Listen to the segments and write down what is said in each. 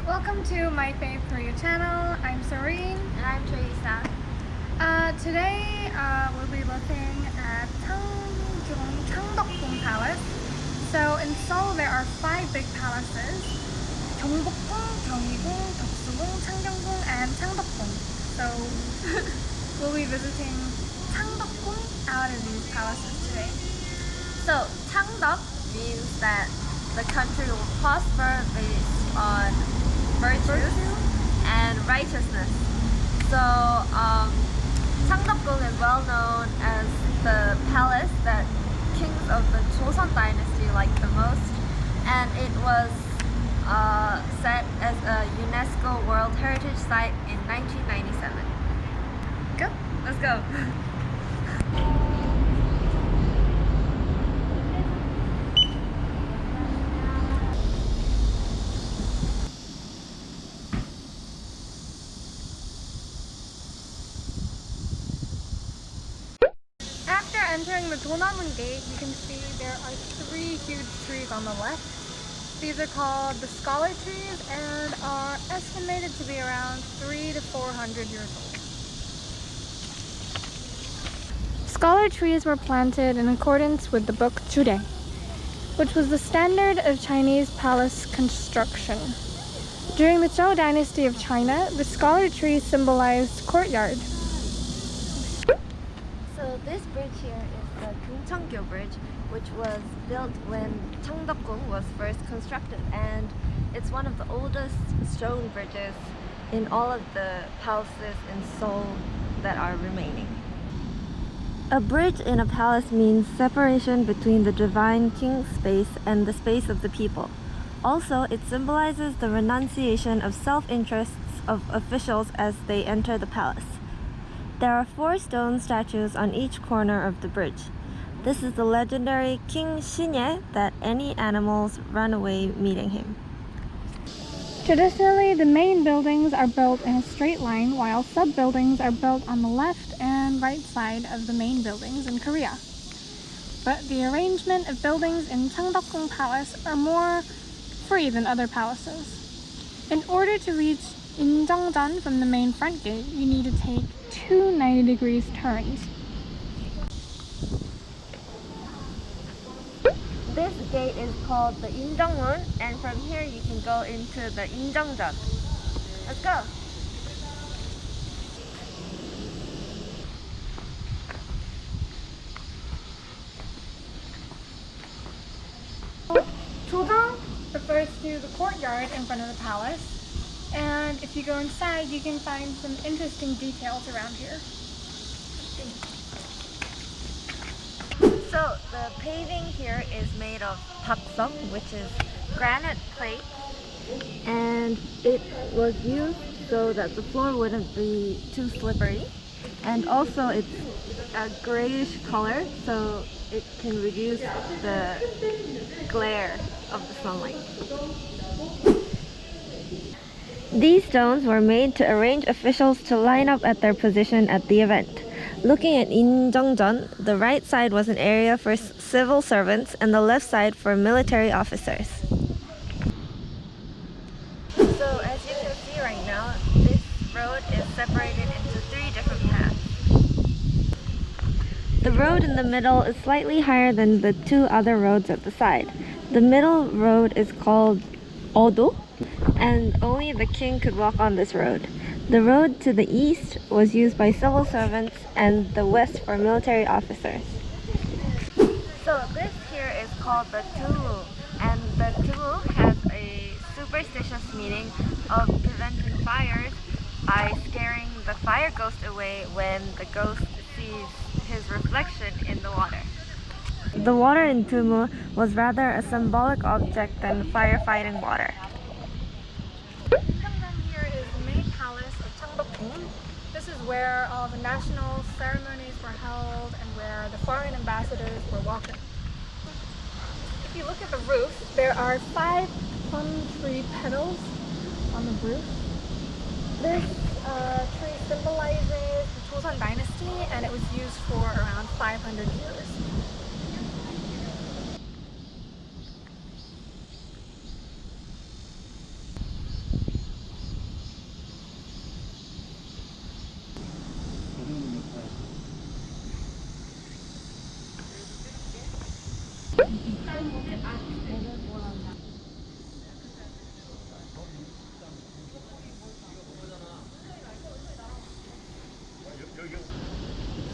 Welcome to my Fave Korea channel. I'm Serene. And I'm Teresa. Today we'll be looking at Changdeokgung Palace. So in Seoul there are 5 big palaces: Changdeokgung, Gyeonggung, Deoksugung, Changdeokgung, and Changdeokgung. So we'll be visiting Changdeokgung out of these palaces today. So, Changdeok means that the country will prosper based on virtue and righteousness. So, Changdeokgung is well known as the palace that kings of the Joseon dynasty liked the most, and it was set as a UNESCO World Heritage Site in 1997. Go! Let's go! After entering the Donamun Gate, you can see there are 3 huge trees on the left. These are called the scholar trees and are estimated to be around 300 to 400 years old. Scholar trees were planted in accordance with the book Jure, which was the standard of Chinese palace construction. During the Zhou dynasty of China, the scholar trees symbolized courtyard. So this bridge here is the Changdeokgung Bridge, which was built when Changdeokgung was first constructed, and it's one of the oldest stone bridges in all of the palaces in Seoul that are remaining. A bridge in a palace means separation between the divine king's space and the space of the people. Also, it symbolizes the renunciation of self-interests of officials as they enter the palace. There are 4 stone statues on each corner of the bridge. This is the legendary King Shinye that any animals run away meeting him. Traditionally, the main buildings are built in a straight line, while sub-buildings are built on the left and right side of the main buildings in Korea. But the arrangement of buildings in Changdeokgung Palace are more free than other palaces. In order to reach Injeongjeon from the main front gate, you need to take 2 90-degree turns. This gate is called the Injeongmun, and from here you can go into the Injeongjeon. Let's go! Chudong refers to the courtyard in front of the palace, and if you go inside you can find some interesting details around here. So the paving here is made of paksok, which is granite plate, and it was used so that the floor wouldn't be too slippery, and also it's a grayish color so it can reduce the glare of the sunlight. These stones were made to arrange officials to line up at their position at the event. Looking at Injeongjeon, the right side was an area for civil servants and the left side for military officers. So as you can see right now, this road is separated into 3 different paths. The road in the middle is slightly higher than the 2 other roads at the side. The middle road is called Odo, and only the king could walk on this road. The road to the east was used by civil servants and the west for military officers. So this here is called the Tulu, and the Tulu has a superstitious meaning of preventing fires by scaring the fire ghost away when the ghost sees his reflection in the water. The water in Tumu was rather a symbolic object than firefighting water. Here is the main palace of Changdeokgung. This is where all the national ceremonies were held and where the foreign ambassadors were welcomed. If you look at the roof, there are 5 plum tree petals on the roof. This tree symbolizes the Joseon dynasty, and it was used for around 500 years.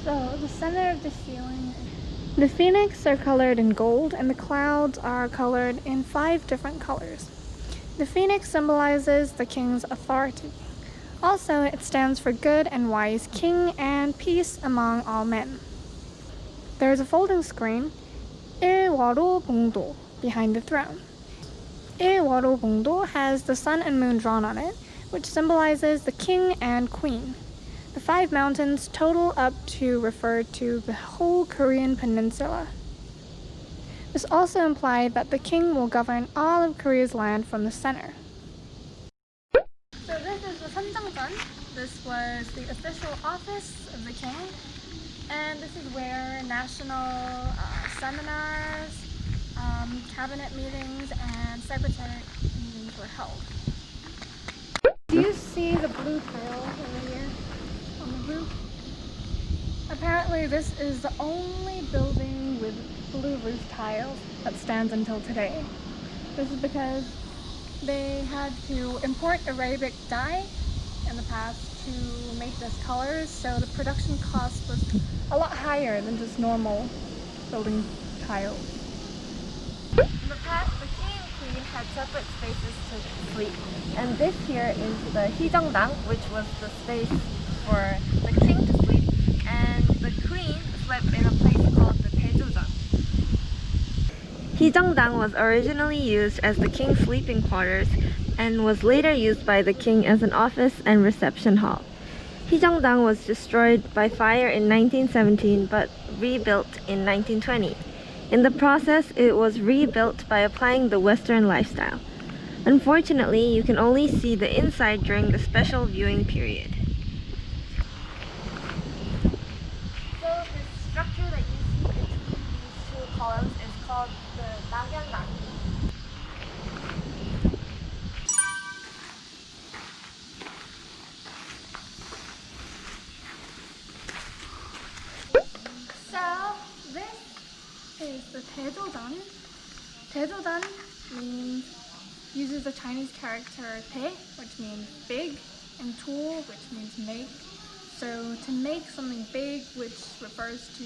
So the center of the ceiling, the phoenix are colored in gold and the clouds are colored in 5 different colors. The phoenix symbolizes the king's authority. Also, it stands for good and wise king and peace among all men. There is a folding screen, 일월호봉도, behind the throne. 일월호봉도 has the sun and moon drawn on it, which symbolizes the king and queen. The 5 mountains total up to refer to the whole Korean peninsula. This also implied that the king will govern all of Korea's land from the center. So this is the 선정전. This was the official office of the king, and this is where national seminars, cabinet meetings, and secretariat meetings were held. Do you see the blue tile over here on the roof? Apparently this is the only building with blue roof tiles that stands until today. This is because they had to import Arabic dye in the past to make this colors, so the production cost was a lot higher than just normal building tiles. In the past, the king and queen had separate spaces to sleep, and this here is the Hyejeongdang, which was the space for the king to sleep, and the queen slept in a place called the Daejeojang. Hyejeongdang was originally used as the king's sleeping quarters and was later used by the king as an office and reception hall. Hyejeongdang was destroyed by fire in 1917 but rebuilt in 1920. In the process, it was rebuilt by applying the Western lifestyle. Unfortunately, you can only see the inside during the special viewing period. So the structure that you see between these 2 columns is called the Dagyanggang. Is the Daejeojang. Daejeojang uses the Chinese character Dae, which means big, and Tool, which means make. So to make something big, which refers to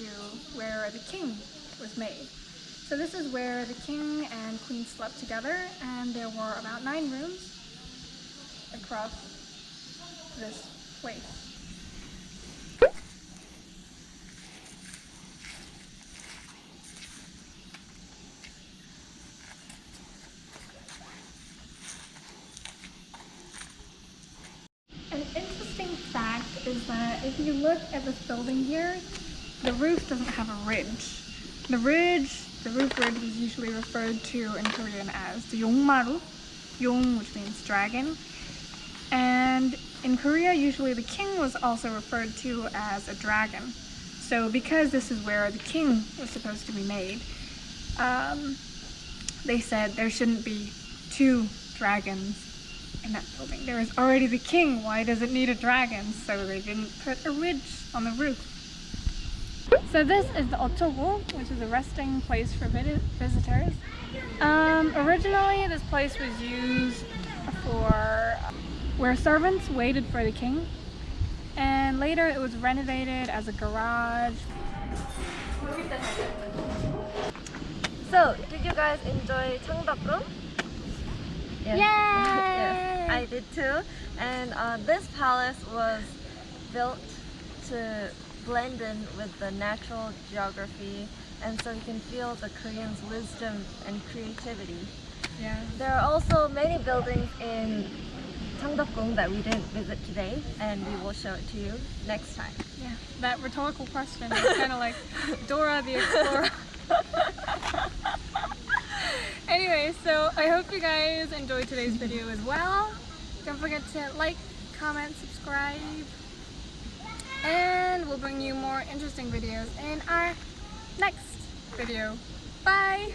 where the king was made. So this is where the king and queen slept together, and there were about 9 rooms across this place. An interesting fact is that if you look at this building here, the roof doesn't have a ridge. The roof ridge is usually referred to in Korean as the Yongmaru, Yong, which means dragon. And in Korea, usually the king was also referred to as a dragon. So because this is where the king was supposed to be made, they said there shouldn't be 2 dragons in that building. There is already the king, why does it need a dragon? So they didn't put a ridge on the roof. So this is the Otogo, which is a resting place for visitors. Originally this place was used for where servants waited for the king, and later it was renovated as a garage. So, did you guys enjoy Changdeokgung? Yes. Yes, I did too. And this palace was built to blend in with the natural geography, and so you can feel the Koreans' wisdom and creativity. Yeah. There are also many buildings in Changdeokgung that we didn't visit today, and we will show it to you next time. Yeah, that rhetorical question is kind of like Dora the Explorer. Anyway, so I hope you guys enjoyed today's video as well. Don't forget to like, comment, subscribe, and we'll bring you more interesting videos in our next video. Bye!